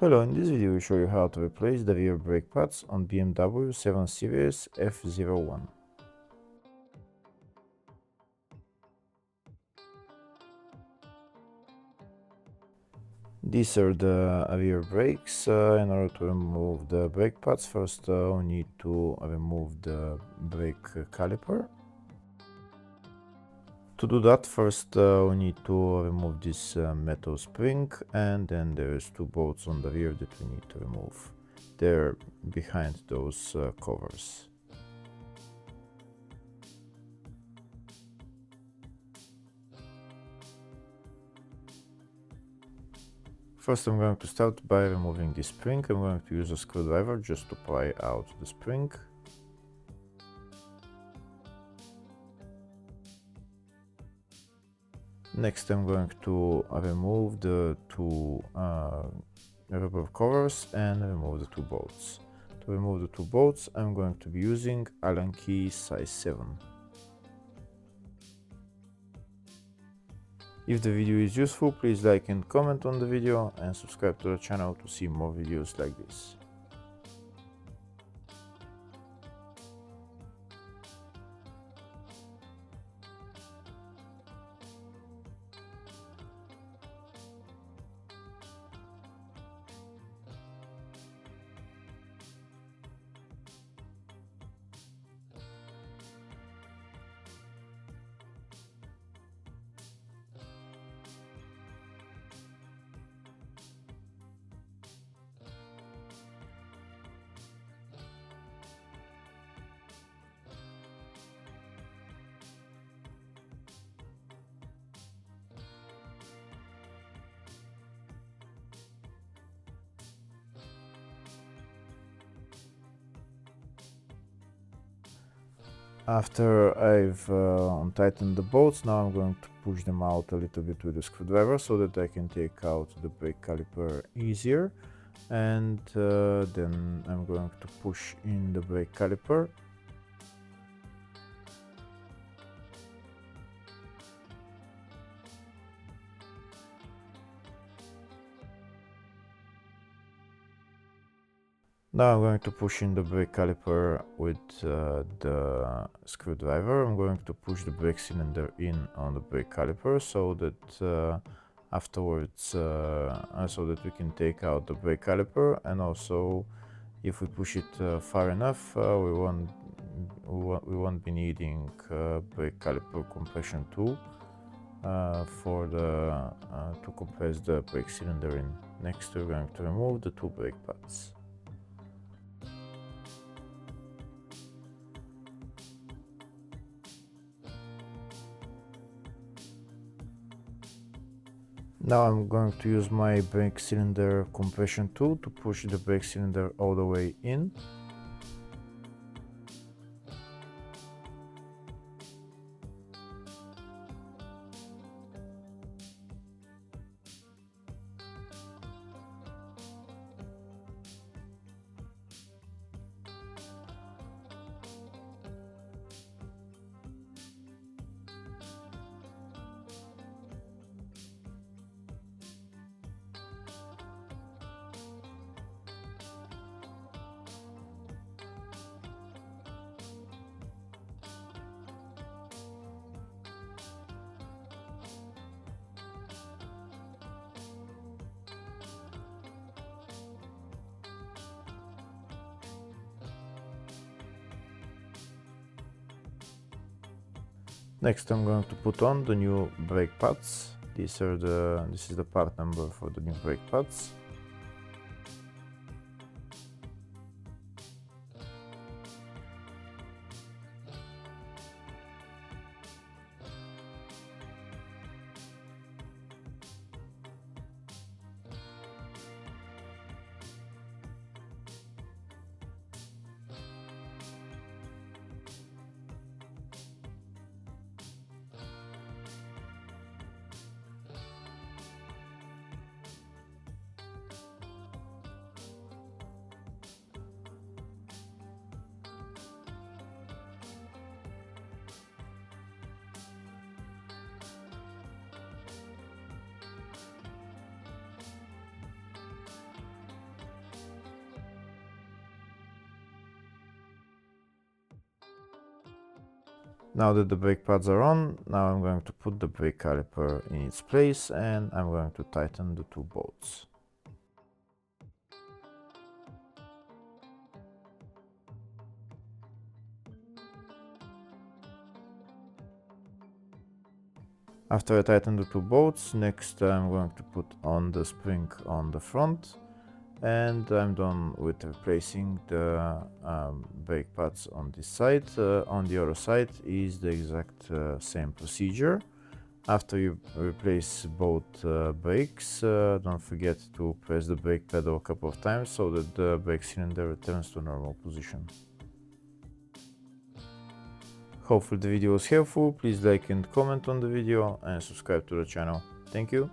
Hello, in this video we show you how to replace the rear brake pads on BMW 7 Series F01. These are the rear brakes. In order to remove the brake pads, first we need to remove the brake caliper. To do that, first we need to remove this metal spring, and then there's two bolts on the rear that we need to remove. They're behind those covers. First I'm going to start by removing the spring. I'm going to use a screwdriver just to pry out the spring. Next I'm going to remove the two rubber covers and remove the two bolts. To remove the two bolts I'm going to be using Allen key size 7. If the video is useful, please like and comment on the video and subscribe to the channel to see more videos like this. After I've untightened the bolts, now I'm going to push them out a little bit with the screwdriver so that I can take out the brake caliper easier. And then I'm going to push in the brake caliper. Now I'm going to push in the brake caliper with the screwdriver. I'm going to push the brake cylinder in on the brake caliper so that afterwards so that we can take out the brake caliper, and also if we push it far enough we won't be needing brake caliper compression tool for the to compress the brake cylinder in. Next we're going to remove the two brake pads. Now I'm going to use my brake cylinder compression tool to push the brake cylinder all the way in. Next I'm going to put on the new brake pads. This is the part number for the new brake pads. Now that the brake pads are on, now I'm going to put the brake caliper in its place and I'm going to tighten the two bolts. After I tighten the two bolts, next I'm going to put on the spring on the front, and I'm done with replacing the brake pads on this side. On the other side is the exact same procedure. After you replace both brakes, don't forget to press the brake pedal a couple of times so that the brake cylinder returns to normal position. Hopefully the video was helpful. Please like and comment on the video and subscribe to the channel. Thank you.